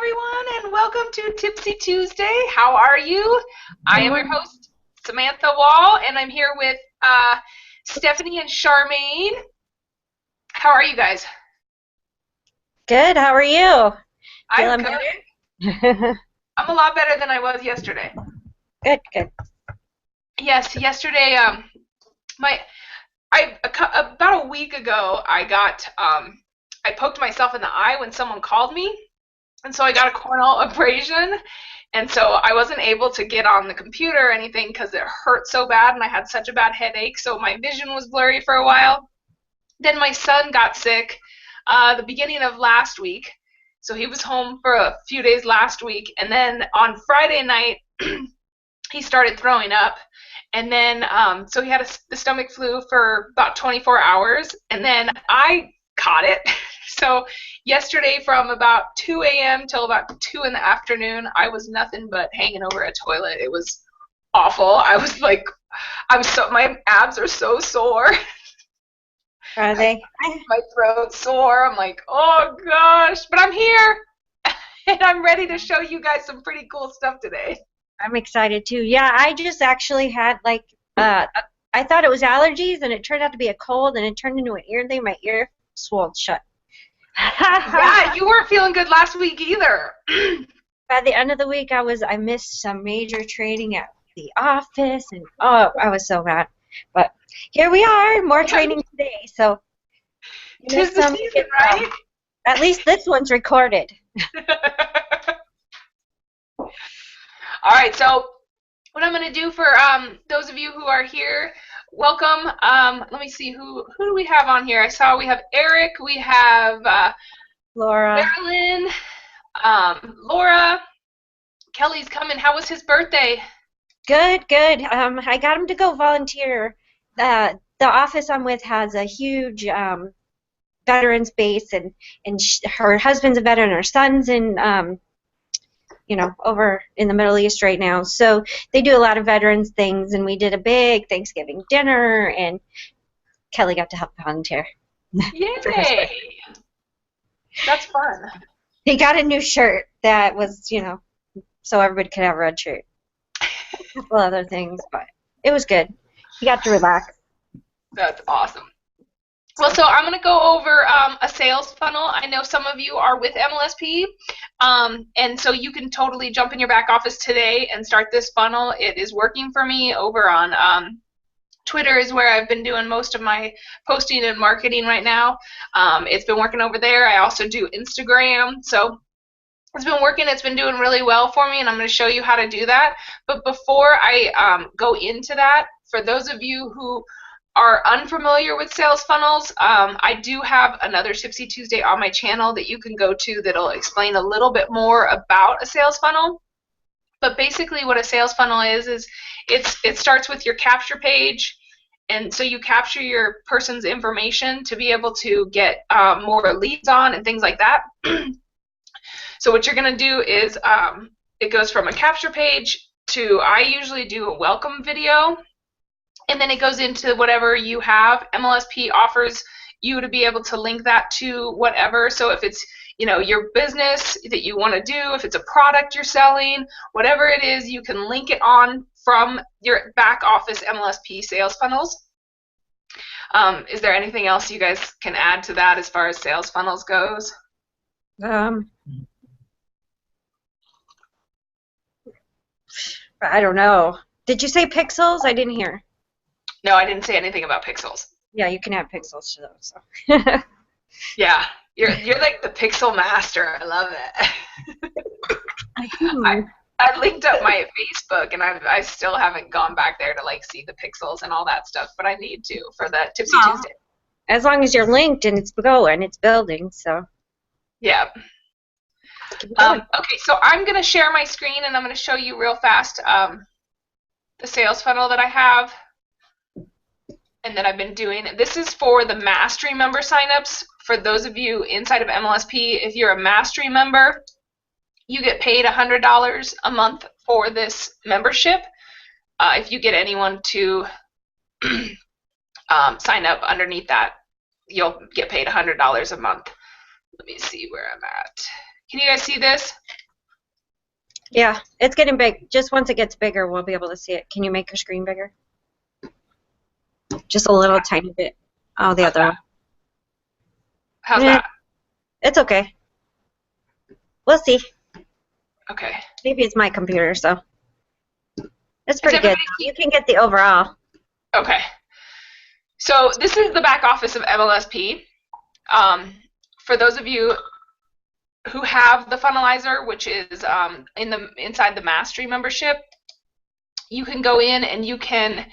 everyone, and welcome to Tipsy Tuesday. How are you? I Good am your morning. host, Samantha Wall, and I'm here with Stephanie and Charmaine. How are you guys? Good. How are you? I'm Feeling good. better? I'm a lot better than I was yesterday. Good, good. Yes, yesterday, my about a week ago, I poked myself in the eye when someone called me, and so I got a corneal abrasion. And so I wasn't able to get on the computer or anything because it hurt so bad and I had such a bad headache. So my vision was blurry for a while. Then my son got sick the beginning of last week. So he was home for a few days last week. And then on Friday night, he started throwing up. And then, so he had the stomach flu for about 24 hours. And then I caught it. So yesterday from about 2 a.m. till about 2 in the afternoon, I was nothing but hanging over a toilet. It was awful. My abs are so sore. Are they? My throat's sore. I'm like, oh gosh, but I'm here and I'm ready to show you guys some pretty cool stuff today. I'm excited too. Yeah, I just actually had I thought it was allergies and it turned out to be a cold and it turned into an ear thing. My ear swelled shut. Yeah, you weren't feeling good last week either. By the end of the week, I missed some major training at the office and oh, I was so mad. But here we are, more training today. So you Tis missed the some. season, right? At least this one's recorded. All right, so what I'm going to do for those of you who are here, welcome. Let me see, who do we have on here? I saw we have Eric, we have Laura. Marilyn, Laura, Kelly's coming. How was his birthday? Good, good. I got him to go volunteer. The office I'm with has a huge veterans base, and her husband's a veteran. Her son's in over in the Middle East right now. So they do a lot of veterans things, and we did a big Thanksgiving dinner, and Kelly got to help volunteer for his Yay! birthday. That's fun. He got a new shirt that was, so everybody could have a red shirt. A couple other things, but it was good. He got to relax. That's awesome. Well, so I'm going to go over a sales funnel. I know some of you are with MLSP, and so you can totally jump in your back office today and start this funnel. It is working for me over on Twitter is where I've been doing most of my posting and marketing right now. It's been working over there. I also do Instagram, so it's been working. It's been doing really well for me, and I'm going to show you how to do that. But before I go into that, for those of you who are unfamiliar with sales funnels, I do have another Tipsy Tuesday on my channel that you can go to that'll explain a little bit more about a sales funnel. But basically what a sales funnel is it starts with your capture page, and so you capture your person's information to be able to get more leads on and things like that. So what you're going to do is it goes from a capture page to, I usually do a welcome video, and then it goes into whatever you have. MLSP offers you to be able to link that to whatever. So if it's your business that you want to do, if it's a product you're selling, whatever it is, you can link it on from your back office MLSP sales funnels. Is there anything else you guys can add to that as far as sales funnels goes? I don't know. Did you say pixels? I didn't hear. No, I didn't say anything about pixels. Yeah, you can add pixels to those. So. Yeah, you're like the pixel master. I love it. I linked up my Facebook, and I still haven't gone back there to see the pixels and all that stuff, but I need to for the Tipsy Tuesday. As long as you're linked and it's going, it's building. So. Yeah. Okay, so I'm going to share my screen, and I'm going to show you real fast the sales funnel that I have and that I've been doing. This is for the Mastery member signups. For those of you inside of MLSP, if you're a Mastery member, you get paid $100 a month for this membership. If you get anyone to sign up underneath that, you'll get paid $100 a month. Let me see where I'm at. Can you guys see this? Yeah, it's getting big. Just once it gets bigger, we'll be able to see it. Can you make your screen bigger? Just a little tiny bit. Oh, the other one. How's that? It's okay. We'll see. Okay. Maybe it's my computer, so. It's pretty good. everybody You can get the overall. Okay. So this is the back office of MLSP. For those of you who have the funnelizer, which is inside the Mastery membership, you can go in and you can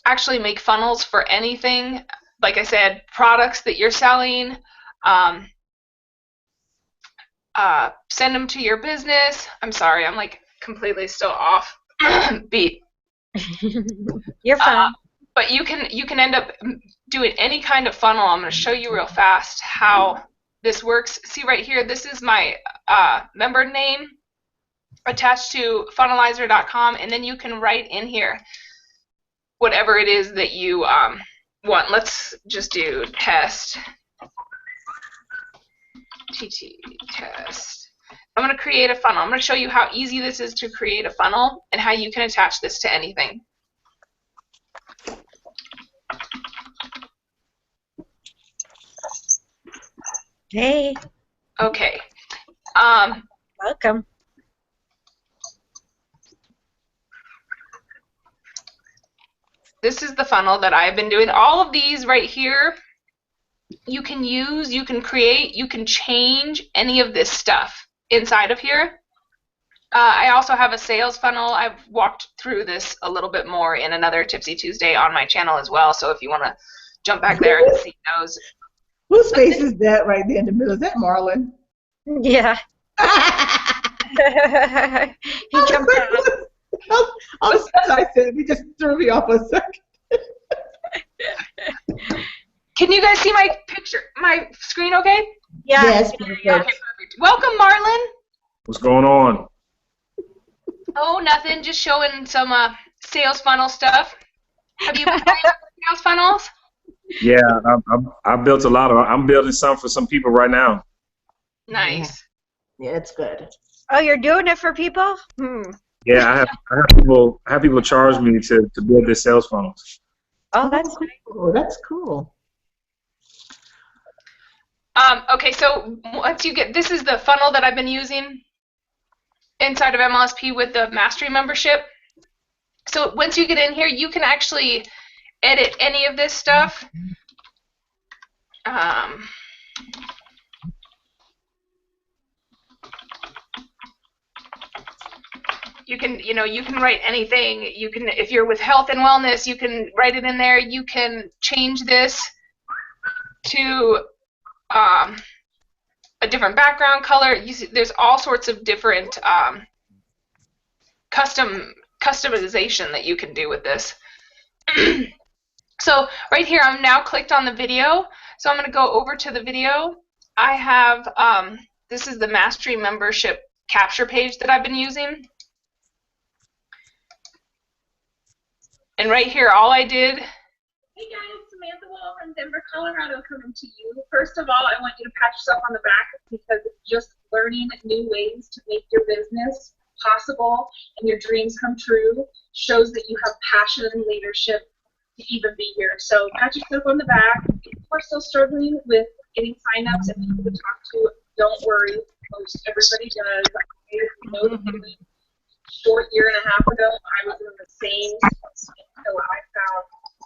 actually make funnels for anything. Like I said, products that you're selling, send them to your business. I'm sorry, I'm like completely still off beat. You're fine. But you can end up doing any kind of funnel. I'm going to show you real fast how this works. See right here, this is my member name attached to funnelizer.com, and then you can write in here whatever it is that you want. Let's just do test. TT test. I'm going to create a funnel. I'm going to show you how easy this is to create a funnel and how you can attach this to anything. Hey. Okay. Welcome. This is the funnel that I've been doing. All of these right here, you can use, you can create, you can change any of this stuff inside of here. I also have a sales funnel. I've walked through this a little bit more in another Tipsy Tuesday on my channel as well. So if you want to jump back there and see those. Whose face is that right there in the middle? Is that Marlon? Yeah. He jumped out. All of a sudden I said, he just threw me off a second. Can you guys see my picture, my screen okay? Yeah. Yes. Okay, perfect. Welcome, Marlon. What's going on? Oh, nothing. Just showing some sales funnel stuff. Have you been playing with sales funnels? Yeah, I built a lot of. I'm building some for some people right now. Nice. Yeah, it's good. Oh, you're doing it for people? Yeah, I have people charge me to build their sales funnels. Oh, that's nice. Oh, that's cool. Okay, so once you get, this is the funnel that I've been using inside of MLSP with the Mastery membership. So once you get in here, you can actually edit any of this stuff. You can, you can write anything. You can, if you're with health and wellness, you can write it in there. You can change this to a different background color. You see, there's all sorts of different customization that you can do with this. So right here, I'm now clicked on the video. So I'm going to go over to the video. I have, this is the Mastery membership capture page that I've been using. And right here, all I did. Hey guys, Samantha Wall from Denver, Colorado coming to you. First of all, I want you to pat yourself on the back because just learning new ways to make your business possible and your dreams come true shows that you have passion and leadership to even be here. So pat yourself on the back. If you are still struggling with getting signups and people to talk to, don't worry. Most everybody does. I know the feeling. Short year and a half ago, I was in the same space until I found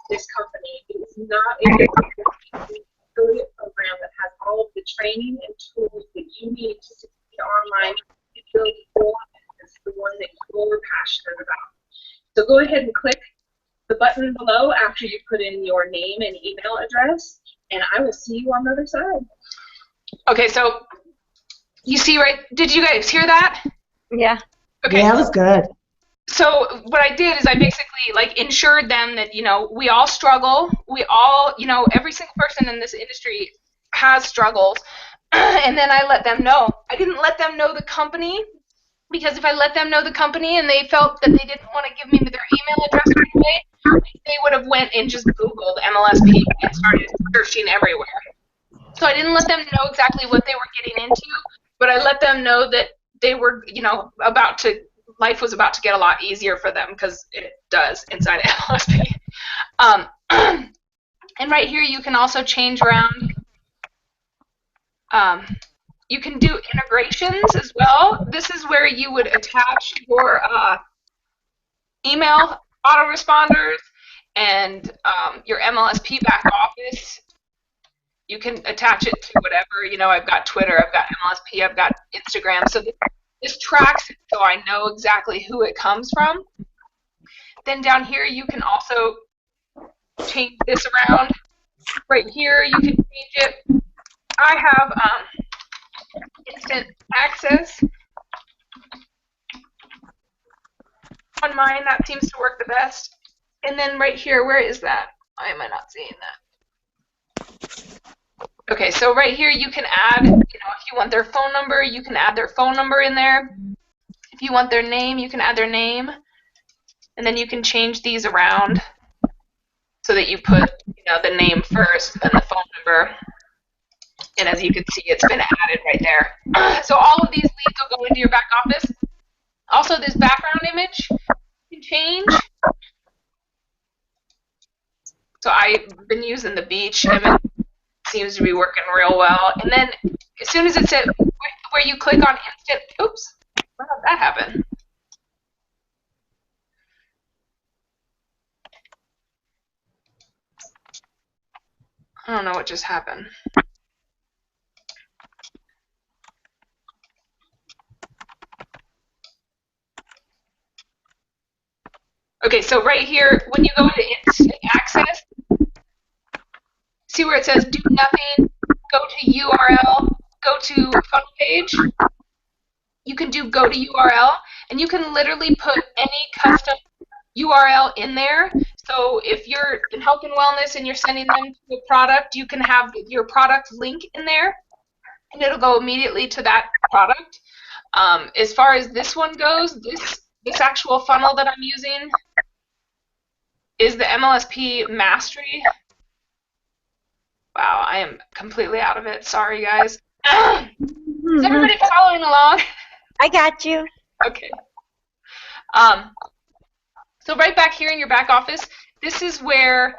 this company. It is not a affiliate program that has all of the training and tools that you need to succeed online to build your business, the one that you're passionate about. So go ahead and click the button below after you put in your name and email address, and I will see you on the other side. Okay, so you see, right? Did you guys hear that? Yeah. Okay. Yeah, that was good. So what I did is I basically ensured them that we all struggle. We all every single person in this industry has struggles, and then I let them know. I didn't let them know the company because if I let them know the company and they felt that they didn't want to give me their email address right away, they would have went and just Googled MLSP and started searching everywhere. So I didn't let them know exactly what they were getting into, but I let them know that they were, life was about to get a lot easier for them, because it does inside MLSP. And right here you can also change around. You can do integrations as well. This is where you would attach your email autoresponders and your MLSP back office. You can attach it to whatever. I've got Twitter, I've got MLSP, I've got Instagram. So this tracks it, so I know exactly who it comes from. Then down here you can also change this around. Right here you can change it. I have instant access on mine. That seems to work the best. And then right here, where is that? Why am I not seeing that? Okay, so right here you can add, if you want their phone number, you can add their phone number in there. If you want their name, you can add their name. And then you can change these around so that you put, the name first, then the phone number. And as you can see, it's been added right there. So all of these leads will go into your back office. Also, this background image you can change. So I've been using the beach image. Seems to be working real well. And then as soon as it's at where you click on instant, oops, how did that happen? I don't know what just happened. Okay, so right here, when you go into instant access, see where it says do nothing, go to URL, go to funnel page? You can do go to URL, and you can literally put any custom URL in there. So if you're in health and wellness and you're sending them to a product, you can have your product link in there, and it'll go immediately to that product. As far as this one goes, this actual funnel that I'm using is the MLSP Mastery. Wow, I am completely out of it. Sorry, guys. Is everybody following along? I got you. Okay. So right back here in your back office, this is where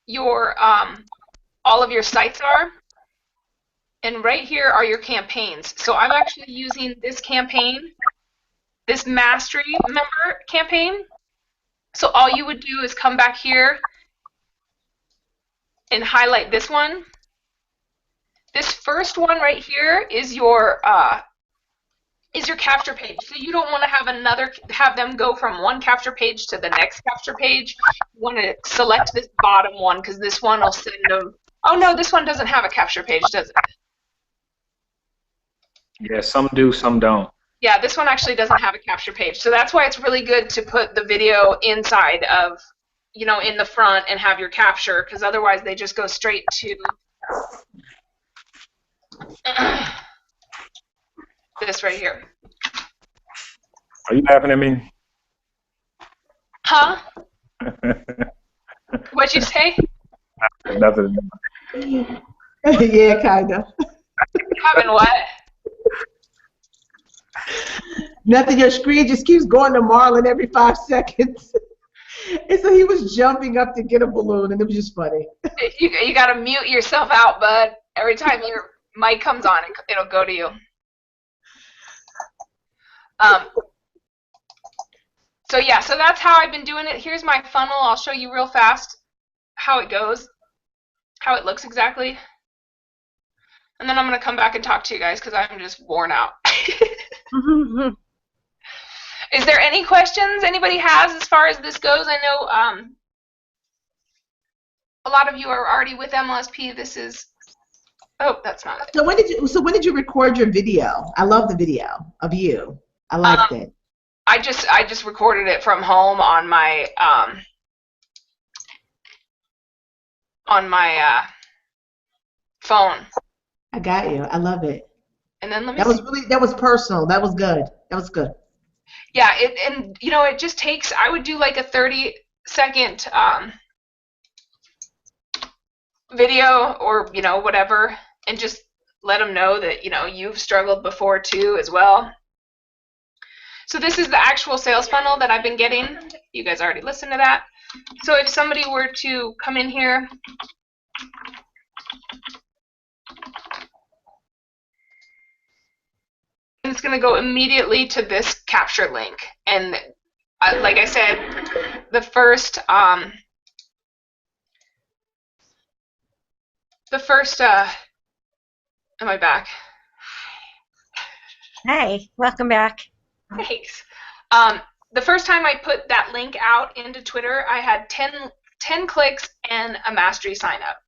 your all of your sites are. And right here are your campaigns. So I'm actually using this campaign, this Mastery member campaign. So all you would do is come back here and highlight this one. This first one right here is your capture page. So you don't want to have them go from one capture page to the next capture page. You want to select this bottom one, because this one will send them. Oh no, this one doesn't have a capture page, does it? Yeah, some do, some don't. Yeah, this one actually doesn't have a capture page. So that's why it's really good to put the video inside of, in the front and have your capture, because otherwise they just go straight to this right here. Are you laughing at me? Huh? What'd you say? Nothing. Yeah, kind of. Having what? Nothing. Your screen just keeps going to Marlon every 5 seconds. And so he was jumping up to get a balloon, and it was just funny. You got to mute yourself out, bud. Every time your mic comes on, it'll go to you. So yeah, so that's how I've been doing it. Here's my funnel. I'll show you real fast how it goes, how it looks exactly. And then I'm going to come back and talk to you guys because I'm just worn out. Is there any questions anybody has as far as this goes? I know a lot of you are already with MLSP. This is, oh, that's not it. So when did you record your video? I love the video of you. I liked it. I just recorded it from home on my phone. I got you. I love it. And then let me That was personal. That was good. That was good. Yeah, it just takes, I would do like a 30-second video or whatever, and just let them know that, you've struggled before too as well. So this is the actual sales funnel that I've been getting. You guys already listened to that. So if somebody were to come in here, it's going to go immediately to this capture link. And like I said, the first, am I back? Hey, welcome back. Thanks. The first time I put that link out into Twitter, I had 10 clicks and a mastery sign up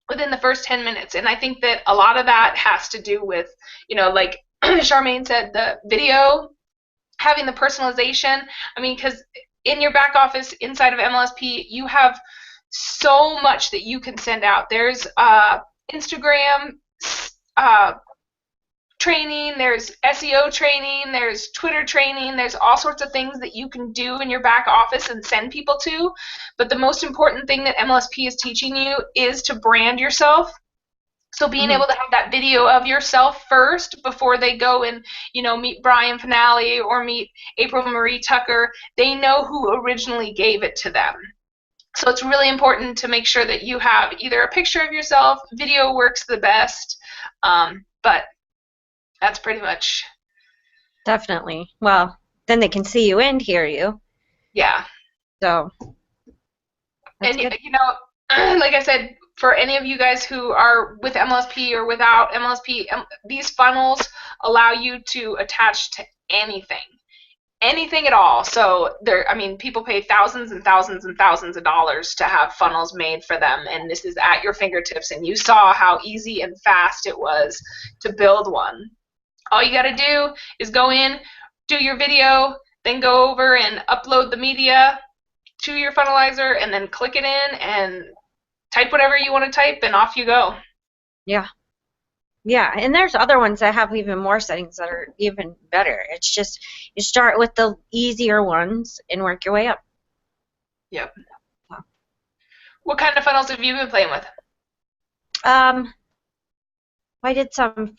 within the first 10 minutes. And I think that a lot of that has to do with, like Charmaine said, the video, having the personalization. I mean, because in your back office inside of MLSP, you have so much that you can send out. There's Instagram training, there's SEO training, there's Twitter training, there's all sorts of things that you can do in your back office and send people to. But the most important thing that MLSP is teaching you is to brand yourself. So being able to have that video of yourself first before they go and, meet Brian Finale or meet April Marie Tucker, they know who originally gave it to them. So it's really important to make sure that you have either a picture of yourself, video works the best, but that's pretty much. Definitely. Well, then they can see you and hear you. Yeah. So. And, like I said, for any of you guys who are with MLSP or without MLSP, these funnels allow you to attach to anything at all. So people pay thousands and thousands and thousands of dollars to have funnels made for them, and this is at your fingertips. And you saw how easy and fast it was to build one. All you got to do is go in, do your video, then go over and upload the media to your funnelizer, and then click it in and type whatever you want to type, and off you go. Yeah. Yeah, and there's other ones that have even more settings that are even better. It's just you start with the easier ones and work your way up. Yep. What kind of funnels have you been playing with? I did some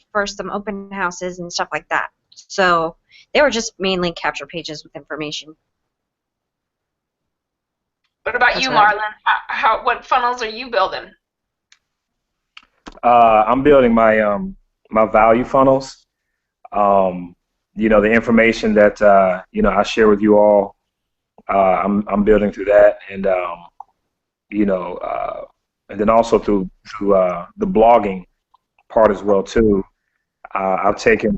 open houses and stuff like that. So they were just mainly capture pages with information. What about you, Marlon? What funnels are you building? I'm building my my value funnels. The information that I share with you all, I'm building through that, and and then also through the blogging part as well too. I've taken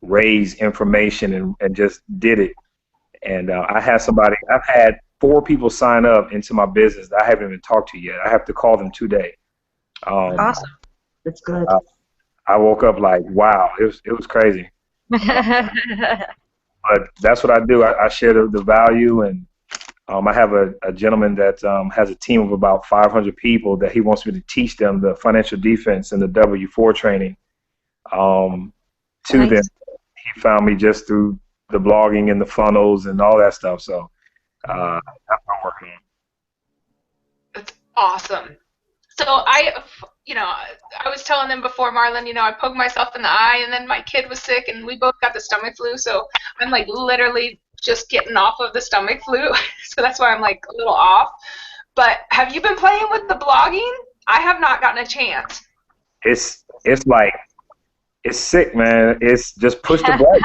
Ray's information and just did it, and I've had 4 people sign up into my business that I haven't even talked to yet. I have to call them today. Awesome. That's good. I woke up like, wow, it was crazy. But that's what I do. I share the value, and I have a gentleman that has a team of about 500 people that he wants me to teach them the financial defense and the W-4 training to Nice. them. He found me just through the blogging and the funnels and all that stuff. So that's what I'm working on. That's awesome. So I was telling them before, Marlon, I poked myself in the eye, and then my kid was sick, and we both got the stomach flu. So I'm like literally just getting off of the stomach flu. So that's why I'm like a little off. But have you been playing with the blogging? I have not gotten a chance. It's like, it's sick, man. It's just push the button.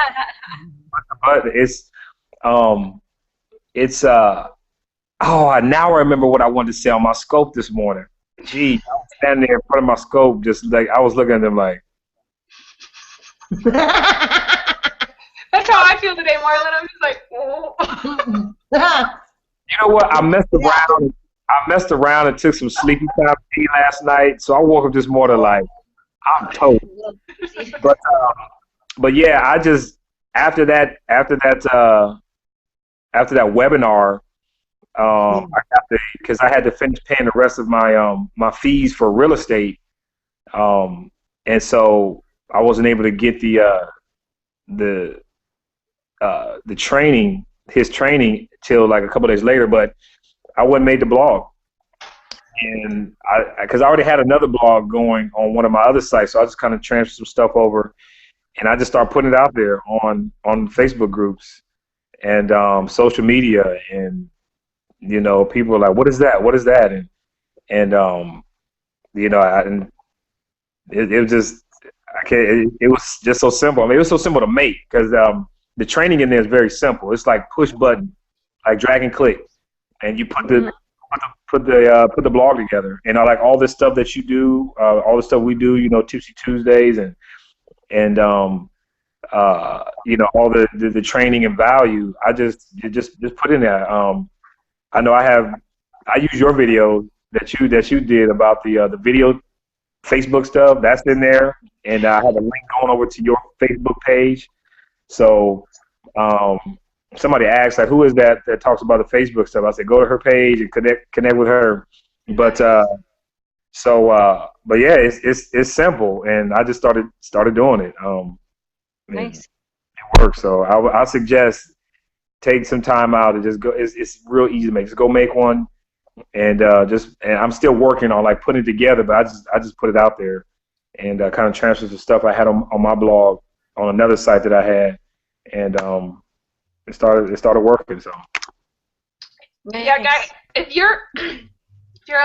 Push the button. Now I remember what I wanted to say on my scope this morning. Gee, I was standing there in front of my scope, just like I was looking at them like. That's how I feel today, Marlon. I'm just like, oh. You know what? I messed around and took some sleepy time tea last night, so I woke up this morning like I'm toast. But yeah, I just after that webinar. Because I had to finish paying the rest of my my fees for real estate, and so I wasn't able to get the training, his training, till like a couple days later. But I wouldn't made the blog, And because I already had another blog going on one of my other sites, so I just kind of transferred some stuff over, and I just started putting it out there on Facebook groups and social media, and people are like, "What is that? What is that?" And and it was just it was just so simple. I mean, it was so simple to make because the training in there is very simple. It's like push button, like drag and click, and you put the blog together, and I like all this stuff that you do, all the stuff we do, Tipsy Tuesdays, and all the training and value. I just put in there. I know I use your video that you did about the video Facebook stuff. That's in there, and I have a link going over to your Facebook page. So somebody asked, like, who is that talks about the Facebook stuff? I said, go to her page and connect with her. But but yeah, it's simple, and I just started doing it. Nice. It works. So I suggest take some time out and just go. It's real easy to make. Just go make one, and I'm still working on like putting it together, but I just put it out there and kind of transfer the stuff I had on my blog on another site that I had, and it started working. So Nice. Yeah, guys, if you're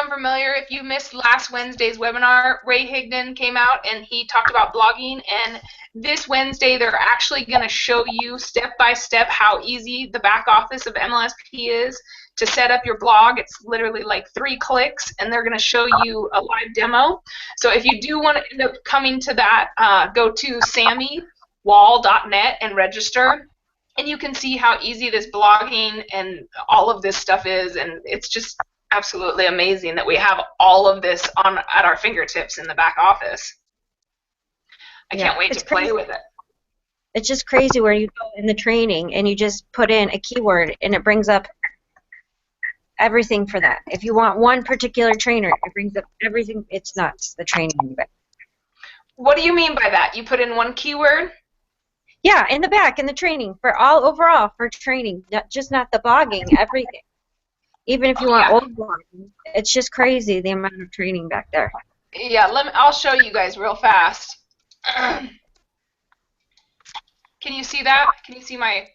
unfamiliar, if you missed last Wednesday's webinar, Ray Higdon came out and he talked about blogging, and this Wednesday they're actually going to show you step by step how easy the back office of MLSP is to set up your blog. It's literally like 3 clicks, and they're going to show you a live demo. So if you do want to end up coming to that, go to sammywall.net and register, and you can see how easy this blogging and all of this stuff is, and it's just absolutely amazing that we have all of this at our fingertips in the back office. I can't wait to play with it. It's just crazy where you go in the training and you just put in a keyword and it brings up everything for that. If you want one particular trainer, it brings up everything. It's nuts, the training in the back. What do you mean by that? You put in one keyword? Yeah, in the back, in the training, for overall for training, not the blogging, everything. Even if you want old blogging, it's just crazy the amount of training back there. Yeah, I'll show you guys real fast. Can you see that? Can you see my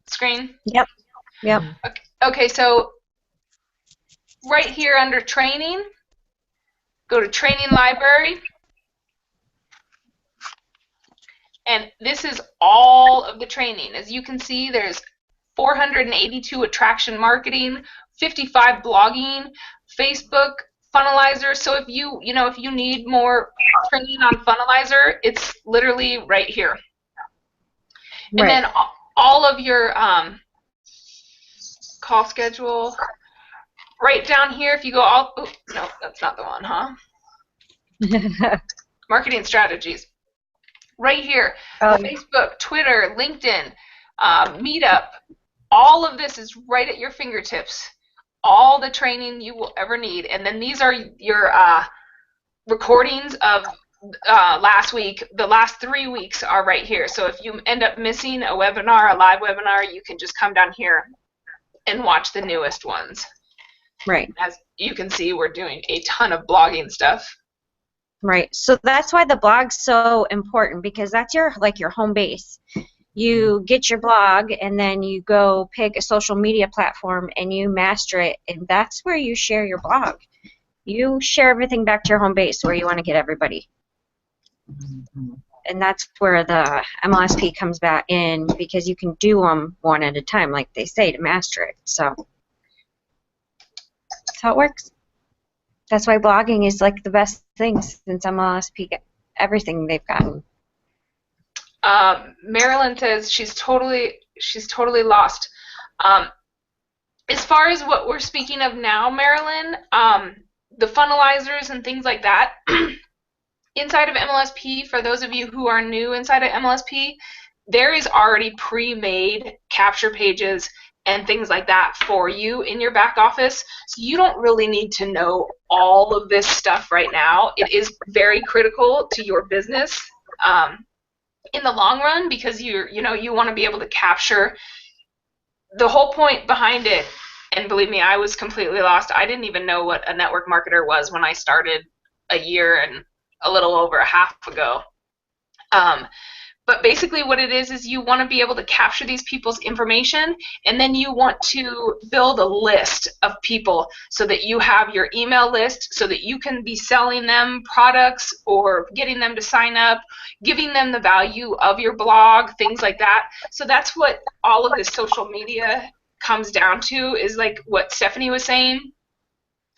screen? Yep. Okay, so right here under training, go to training library. And this is all of the training. As you can see, there's 482 attraction marketing, 55 blogging, Facebook, Funnelizer. So if you need more training on Funnelizer, it's literally right here. Right. And then all of your call schedule, right down here. If you go no, that's not the one, huh? Marketing strategies. Right here, Facebook, Twitter, LinkedIn, Meetup, all of this is right at your fingertips. All the training you will ever need. And then these are your recordings of last week. The last 3 weeks are right here. So if you end up missing a webinar, a live webinar, you can just come down here and watch the newest ones. Right. As you can see, we're doing a ton of blogging stuff. Right. So that's why the blog's so important, because that's your home base. You get your blog and then you go pick a social media platform and you master it, and that's where you share your blog. You share everything back to your home base where you want to get everybody. And that's where the MLSP comes back in, because you can do them one at a time, like they say, to master it. So that's how it works. That's why blogging is like the best thing since MLSP, everything they've gotten. Marilyn says she's totally lost. As far as what we're speaking of now, Marilyn, the funnelizers and things like that, inside of MLSP, for those of you who are new inside of MLSP, there is already pre-made capture pages and things like that for you in your back office. So you don't really need to know all of this stuff right now. It is very critical to your business in the long run, because you want to be able to capture. The whole point behind it And believe me, I was completely lost. I didn't even know what a network marketer was when I started a year and a little over a half ago. But basically what it is you want to be able to capture these people's information, and then you want to build a list of people so that you have your email list so that you can be selling them products or getting them to sign up, giving them the value of your blog, things like that. So that's what all of this social media comes down to, is like what Stephanie was saying.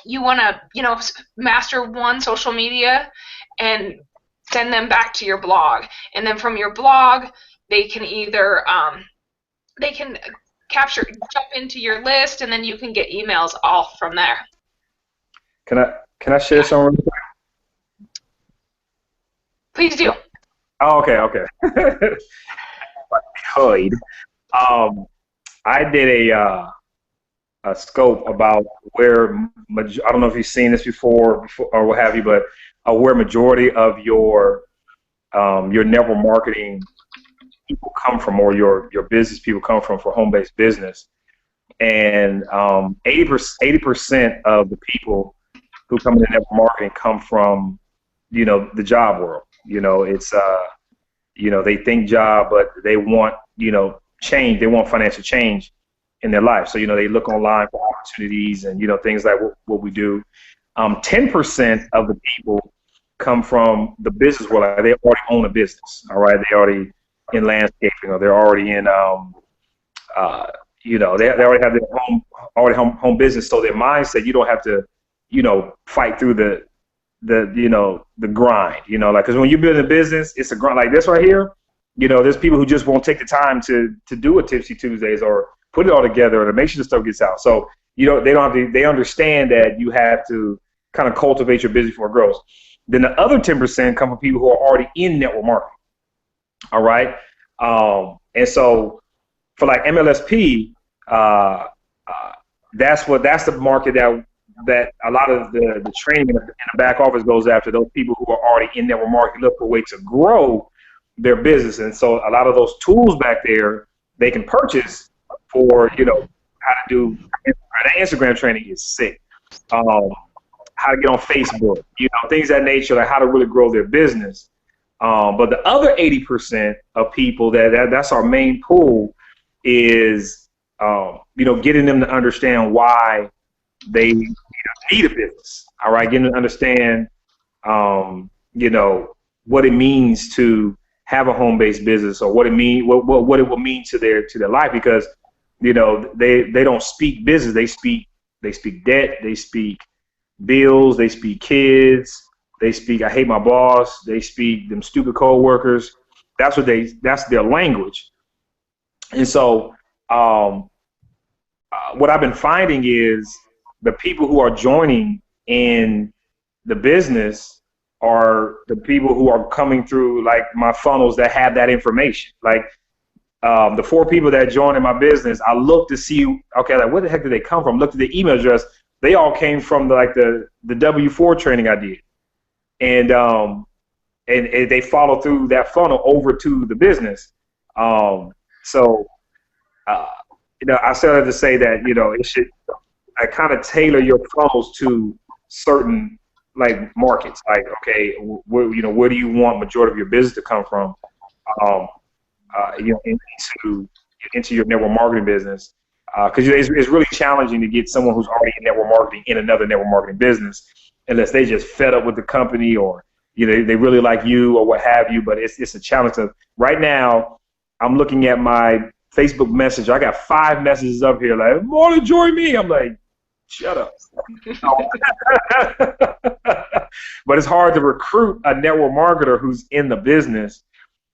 You want to, master one social media and send them back to your blog, and then from your blog they can either jump into your list, and then you can get emails all from there. Can I share something real quick? Please do. Oh, okay. Hood. I did a scope about where, I don't know if you've seen this before or what have you, but where majority of your network marketing people come from, or your business people come from for home-based business. And 80% of the people who come into network marketing come from, the job world. It's they think job, but they want, change. They want financial change in their life. So, they look online for opportunities and, things like what we do. 10% of the people come from the business world. Like, they already own a business. All right. They already in landscaping, or they're already in, they already have their home business. So their mindset, you don't have to, fight through the grind, like, cause when you build a business, it's a grind like this right here. There's people who just won't take the time to do a Tipsy Tuesdays or put it all together or to make sure the stuff gets out. So, they don't have to, they understand that you have to kind of cultivate your business before it grows. Then the other 10% come from people who are already in network marketing. All right. And so for like MLSP, that's the market that a lot of the training in the back office goes after, those people who are already in network marketing, look for a way to grow their business. And so a lot of those tools back there, they can purchase for, how to do, the Instagram training is sick. How to get on Facebook, things of that nature, like how to really grow their business. But the other 80% of people that's our main pool is, getting them to understand why they need a business. All right, getting them to understand, what it means to have a home-based business, or what it will mean to their life, because they don't speak business. They speak debt. They speak bills. They speak kids. They speak, I hate my boss. They speak them stupid coworkers. That's their language. And so what I've been finding is the people who are joining in the business are the people who are coming through like my funnels that have that information. Like the 4 people that joined in my business, I look to see, okay, like where the heck did they come from? Looked at the email address. They all came from the W4 training I did. And they follow through that funnel over to the business. I started to say that, it should, I kind of tailor your funnels to certain like markets. Like, okay, where do you want majority of your business to come from? Into your network marketing business. Because it's really challenging to get someone who's already in network marketing in another network marketing business, unless they just fed up with the company, or they really like you or what have you. But it's a challenge. Right now, I'm looking at my Facebook message. I got 5 messages up here like, "Want to join me?" I'm like, shut up. But it's hard to recruit a network marketer who's in the business.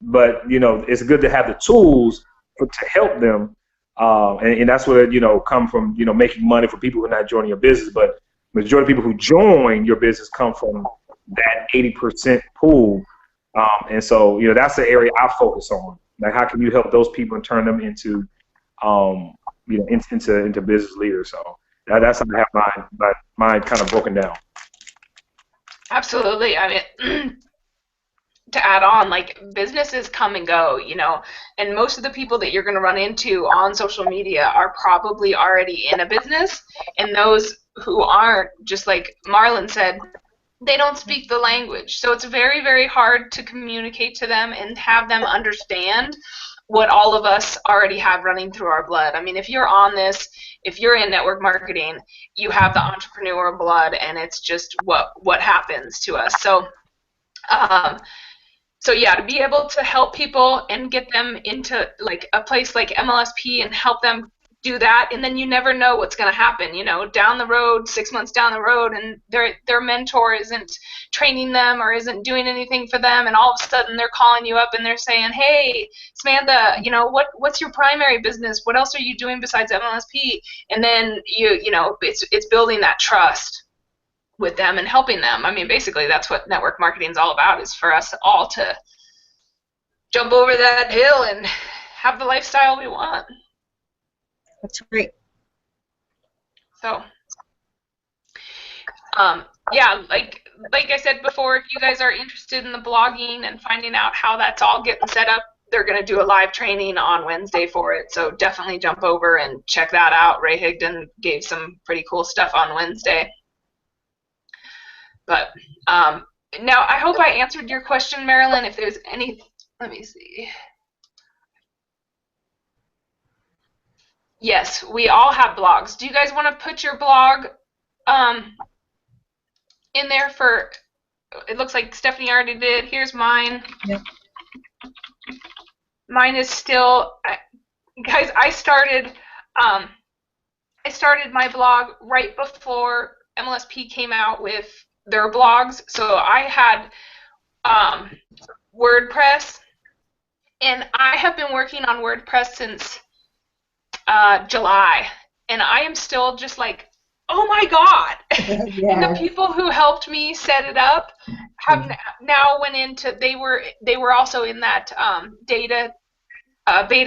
But it's good to have the tools to help them. And that's where come from making money for people who are not joining your business. But majority of people who join your business come from that 80% pool. And so that's the area I focus on. Like, how can you help those people and turn them into into business leaders? So that's how I have my kind of broken down. Absolutely. I mean, to add on, like, businesses come and go, you know, and most of the people that you're going to run into on social media are probably already in a business, and those who aren't, just like Marlon said, they don't speak the language. So it's very, very hard to communicate to them and have them understand what all of us already have running through our blood. I mean, if you're on this, if you're in network marketing, you have the entrepreneur blood, and it's just what happens to us. So so yeah, to be able to help people and get them into like a place like MLSP and help them do that, and then you never know what's going to happen, you know, down the road, 6 months down the road, and their mentor isn't training them or isn't doing anything for them, and all of a sudden they're calling you up and they're saying, hey, Samantha, you know, what's your primary business? What else are you doing besides MLSP? And then you know, it's building that trust with them and helping them. I mean, basically that's what network marketing is all about, is for us all to jump over that hill and have the lifestyle we want. That's great. So, yeah, like I said before, if you guys are interested in the blogging and finding out how that's all getting set up, they're going to do a live training on Wednesday for it. So definitely jump over and check that out. Ray Higdon gave some pretty cool stuff on Wednesday. But now I hope I answered your question, Marilyn. If there's any, let me see. Yes, we all have blogs. Do you guys want to put your blog in there for, it looks like Stephanie already did. Here's mine. Yep. Mine is still, guys, I started my blog right before MLSP came out with their blogs. So I had WordPress, and I have been working on WordPress since July, and I am still just like, oh my God. Yes. And the people who helped me set it up have now went into, they were also in that beta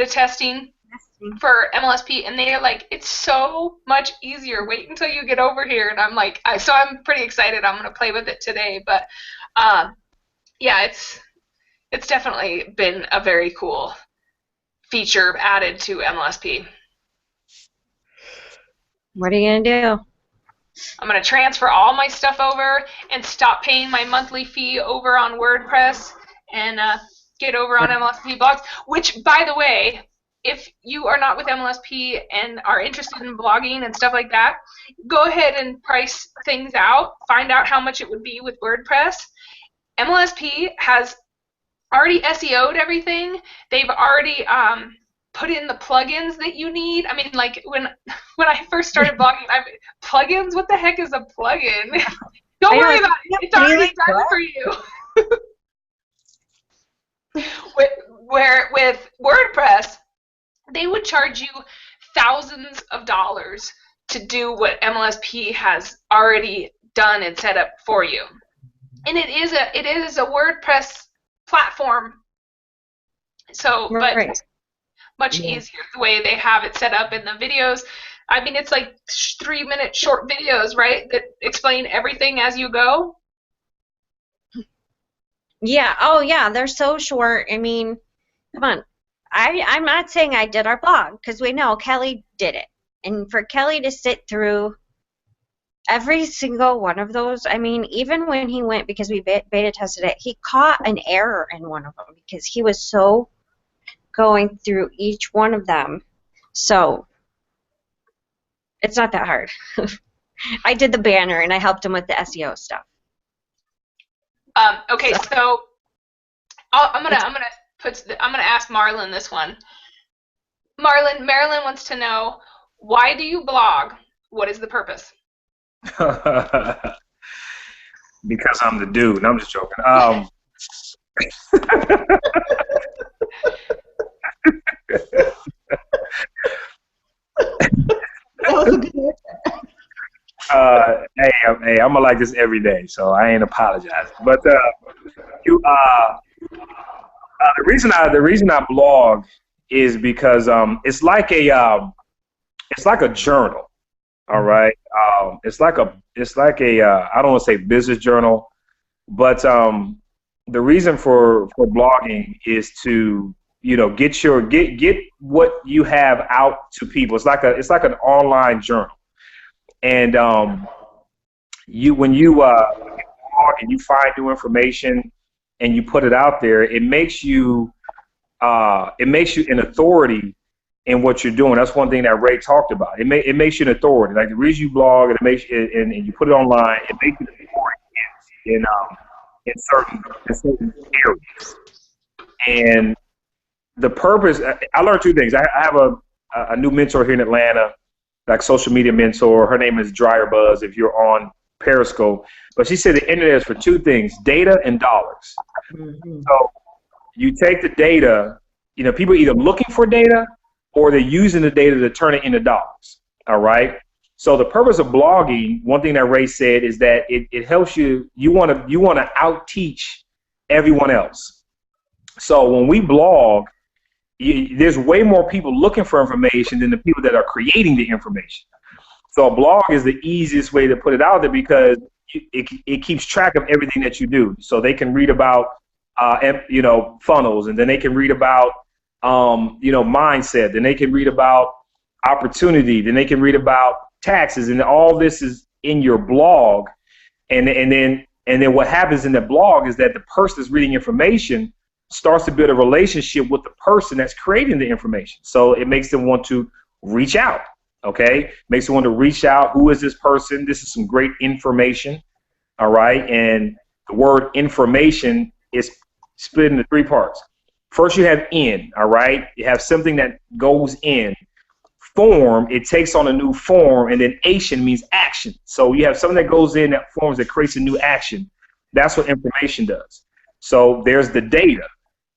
testing for MLSP, and they're like, it's so much easier. Wait until you get over here. And I'm like, so I'm pretty excited. I'm going to play with it today. But yeah, it's definitely been a very cool feature added to MLSP. What are you going to do? I'm going to transfer all my stuff over and stop paying my monthly fee over on WordPress and get over on MLSP blogs, which, by the way, if you are not with MLSP and are interested in blogging and stuff like that, go ahead and price things out. Find out how much it would be with WordPress. MLSP has already SEO'd everything. They've already put in the plugins that you need. I mean, like when I first started blogging, plugins? What the heck is a plugin? Don't worry about it. It's already done for you. With WordPress, they would charge you thousands of dollars to do what MLSP has already done and set up for you. And it is a WordPress platform. So, but Right. much easier the way they have it set up in the videos. I mean, it's like 3-minute short videos, right, that explain everything as you go. Yeah. Oh, yeah. They're so short. I mean, come on. I'm not saying I did our blog, because we know Kelly did it. And for Kelly to sit through every single one of those, I mean, even when he went, because we beta tested it, he caught an error in one of them because he was so going through each one of them. So it's not that hard. I did the banner and I helped him with the SEO stuff. Okay, so I'm gonna ask Marlon this one. Marilyn wants to know, why do you blog? What is the purpose? Because I'm the dude. No, I'm just joking. That was a good answer. Hey, I'm like this every day, so I ain't apologizing. But the reason I blog is because it's like a journal. All right, it's like a I don't want to say business journal, but the reason for blogging is to, you know, get what you have out to people. It's like an online journal. And when you blog and you find new information and you put it out there, it makes you an authority in what you're doing. That's one thing that Ray talked about. It makes you an authority. Like the reason you blog and and you put it online, it makes you an authority in certain areas. And the purpose, I learned two things. I have a new mentor here in Atlanta, like social media mentor. Her name is Dryer Buzz, if you're on Periscope. But she said the internet is for two things: data and dollars. Mm-hmm. So you take the data, you know, people are either looking for data or they're using the data to turn it into dollars. All right. So the purpose of blogging, one thing that Ray said, is that it helps you. You want to out teach everyone else. So when we blog, there's way more people looking for information than the people that are creating the information. So a blog is the easiest way to put it out there because it keeps track of everything that you do. So they can read about, you know, funnels, and then they can read about, you know, mindset. Then they can read about opportunity. Then they can read about taxes, and all this is in your blog. And then what happens in the blog is that the person that's reading information starts to build a relationship with the person that's creating the information. So it makes them want to reach out. Okay, makes them want to reach out. Who is this person? This is some great information. All right, and the word information is split into three parts. First, you have in. All right, you have something that goes in. Form, it takes on a new form, and then ation means action. So you have something that goes in that forms, that creates a new action. That's what information does. So there's the data.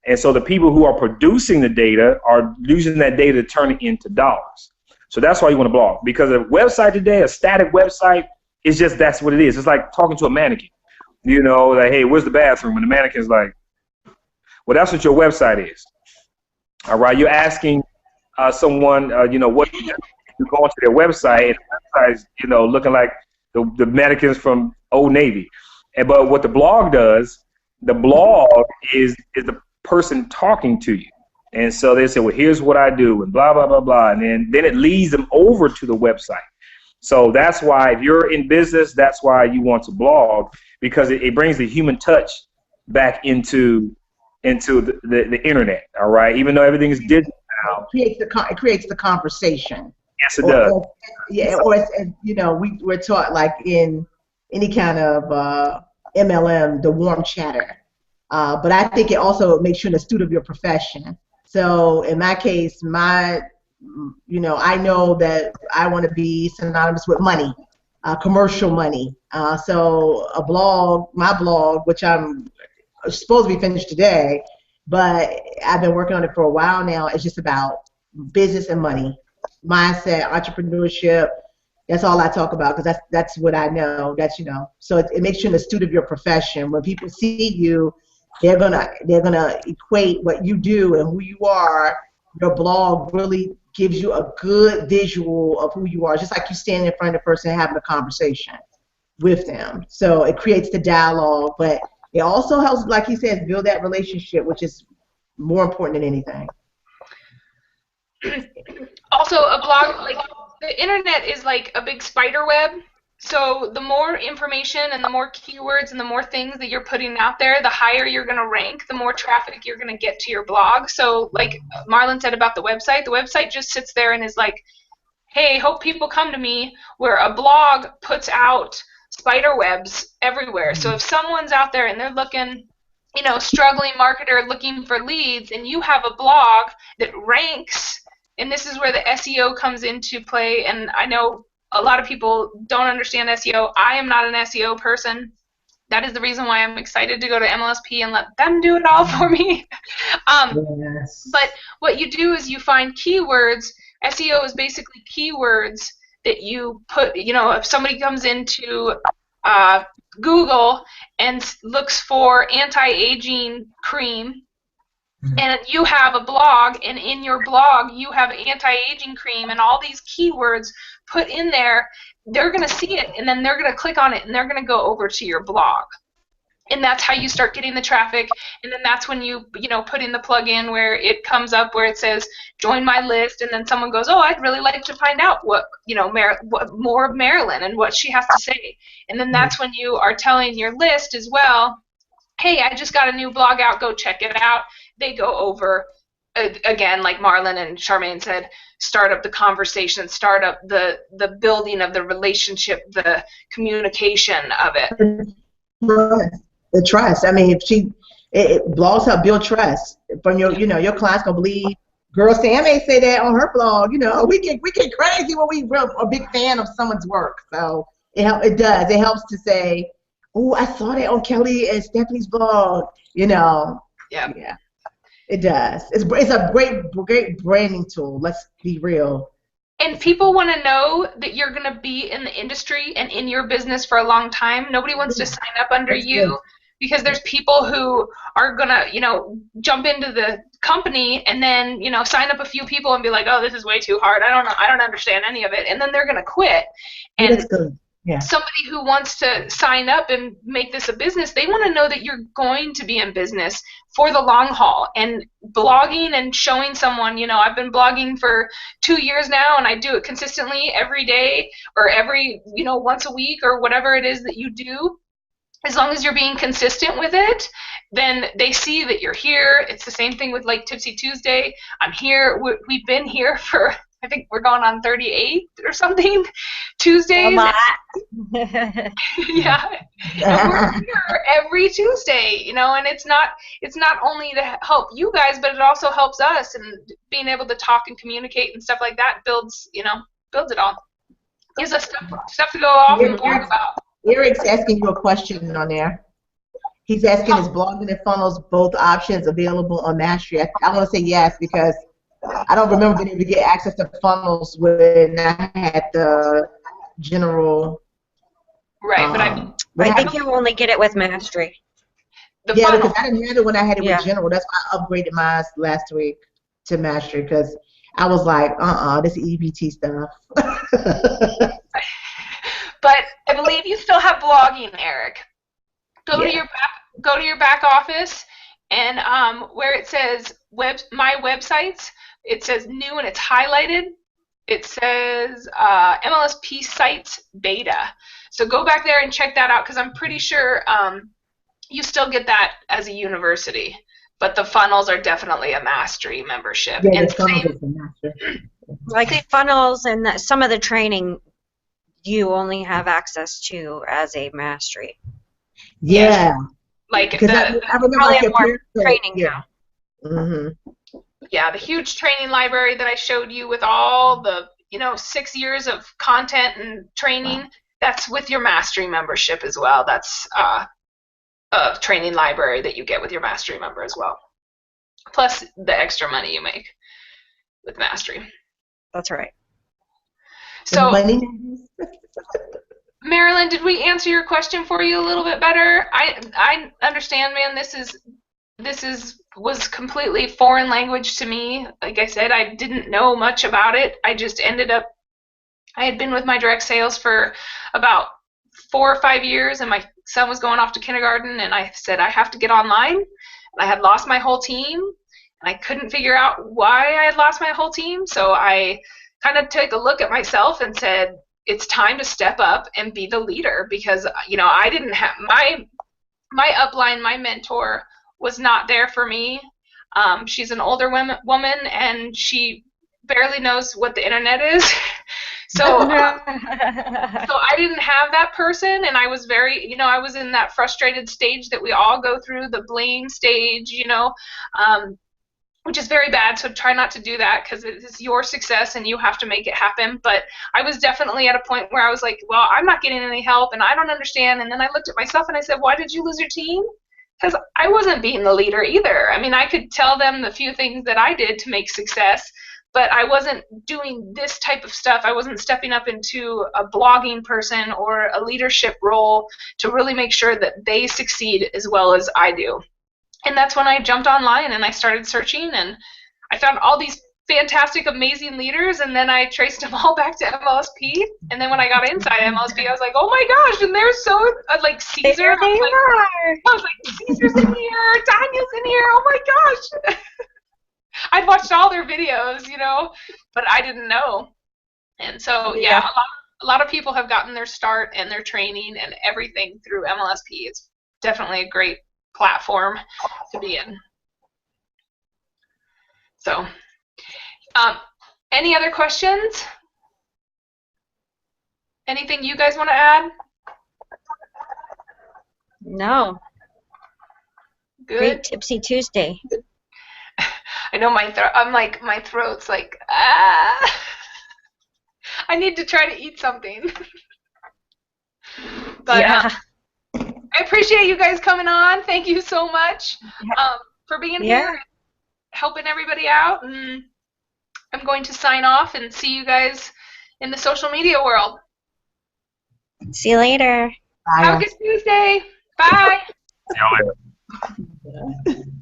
And so the people who are producing the data are using that data to turn it into dollars. So that's why you want to blog, because a website today, a static website, is just, that's what it is. It's like talking to a mannequin. You know, like, hey, where's the bathroom? And the mannequin's like, well, that's what your website is. All right, you're asking someone, you know, what you go onto their website, and the website is, you know, looking like the mannequins from Old Navy. But what the blog does, the blog is the person talking to you. And so they say, well, here's what I do, and blah, blah, blah, blah. And then it leads them over to the website. So that's why, if you're in business, that's why you want to blog, because it brings the human touch back into the internet. All right, even though everything is digital now, it creates the conversation. Yes, it does. You know, we're taught, like, in any kind of MLM, the warm chatter. But I think it also makes you an astute of your profession. So in my case, you know, I know that I want to be synonymous with money, commercial money. So my blog, which I'm supposed to be finished today, but I've been working on it for a while now. It's just about business and money, mindset, entrepreneurship. That's all I talk about, because that's what I know. That's, you know, so it makes you an astute of your profession. When people see you, they're gonna equate what you do and who you are. Your blog really gives you a good visual of who you are, just like you stand in front of the person having a conversation with them. So it creates the dialogue, but it also helps, like he says, build that relationship, which is more important than anything. Also, a blog, like, the internet is like a big spider web. So the more information and the more keywords and the more things that you're putting out there, the higher you're going to rank, the more traffic you're going to get to your blog. So like Marlon said about the website just sits there and is like, hey, hope people come to me, where a blog puts out spider webs everywhere. So if someone's out there and they're looking, you know, struggling marketer looking for leads, and you have a blog that ranks, and this is where the SEO comes into play. And I know a lot of people don't understand SEO. I am not an SEO person. That is the reason why I'm excited to go to MLSP and let them do it all for me. Yes. But what you do is you find keywords. SEO is basically keywords that you put, you know, if somebody comes into Google and looks for anti-aging cream, and you have a blog, and in your blog you have anti-aging cream and all these keywords put in there, they're going to see it, and then they're going to click on it, and they're going to go over to your blog. And that's how you start getting the traffic. And then that's when you put in the plug-in where it comes up where it says join my list, and then someone goes, oh, I'd really like to find out what more of Marilyn and what she has to say. And then that's when you are telling your list as well, hey, I just got a new blog out, go check it out. They go over, again, like Marlon and Charmaine said, start up the conversation, start up the building of the relationship, the communication of it. The trust. I mean, if blogs help build trust from your clients gonna believe. Girl Sam may say that on her blog. We get crazy when we are a big fan of someone's work. So it does. It helps to say, oh, I saw that on Kelly and Stephanie's blog. Yeah. It does. It's a great branding tool. Let's be real. And people want to know that you're going to be in the industry and in your business for a long time. Nobody wants to sign up under you because there's people who are going to, jump into the company and then, sign up a few people and be like, oh, this is way too hard. I don't know. I don't understand any of it. And then they're going to quit. And that's good. Yeah. Somebody who wants to sign up and make this a business, they want to know that you're going to be in business for the long haul. And blogging and showing someone, I've been blogging for 2 years now, and I do it consistently every day or every, once a week or whatever it is that you do. As long as you're being consistent with it, then they see that you're here. It's the same thing with like Tipsy Tuesday. I'm here. We've been here for, I think we're going on 38 or something Tuesdays. Yeah. And we're here every Tuesday, and it's not only to help you guys, but it also helps us, and being able to talk and communicate and stuff like that builds it all. Gives us stuff to go off and blog about. Eric's asking you a question on there. He's asking, is blogging and funnels both options available on Mastery? I want to say yes, because I don't remember being able to get access to funnels when I had the general. Right, but I think you only get it with Mastery. Yeah, because I didn't have it when I had it with general. That's why I upgraded mine last week to Mastery, because I was like, this EBT stuff. But I believe you still have blogging, Eric. Go to your back office, and where it says my websites, it says new and it's highlighted. It says MLSP sites beta. So go back there and check that out, because I'm pretty sure you still get that as a university, but the funnels are definitely a Mastery membership. Yeah, and the funnels is a Mastery. Like the funnels and some of the training, you only have access to as a Mastery. Yeah. Like because I remember probably more training now. Mm-hmm. Yeah, the huge training library that I showed you with all the 6 years of content and training. Wow. That's with your Mastery membership as well. That's a training library that you get with your Mastery member as well. Plus the extra money you make with Mastery. That's right. So, Marilyn, did we answer your question for you a little bit better? I understand, man. This was completely foreign language to me. Like I said, I didn't know much about it. I just ended up. I had been with my direct sales for about 4 or 5 years, and my son was going off to kindergarten, and I said I have to get online. And I had lost my whole team, and I couldn't figure out why I had lost my whole team. So I kind of took a look at myself and said, it's time to step up and be the leader, because I didn't have my upline, my mentor was not there for me. She's an older woman, and she barely knows what the internet is. So I didn't have that person, and I was very, I was in that frustrated stage that we all go through, the blame stage, which is very bad, so try not to do that, because it is your success and you have to make it happen. But I was definitely at a point where I was like, well, I'm not getting any help, and I don't understand. And then I looked at myself and I said, why did you lose your team? Because I wasn't being the leader either. I mean, I could tell them the few things that I did to make success, but I wasn't doing this type of stuff. I wasn't stepping up into a blogging person or a leadership role to really make sure that they succeed as well as I do. And that's when I jumped online and I started searching, and I found all these fantastic, amazing leaders, and then I traced them all back to MLSP. And then when I got inside MLSP, I was like, oh my gosh, and they're so like Caesar. There they are. I was like, Caesar's in here, Tanya's in here. Oh my gosh. I'd watched all their videos, but I didn't know. And so yeah, a lot of people have gotten their start and their training and everything through MLSP. It's definitely a great platform to be in. So, any other questions? Anything you guys want to add? No. Good. Great Tipsy Tuesday. I know my throat's like, ah. I need to try to eat something. But yeah. I appreciate you guys coming on. Thank you so much for being here and helping everybody out. And I'm going to sign off and see you guys in the social media world. See you later. Bye. Have a good Tuesday. Bye. See y'all later.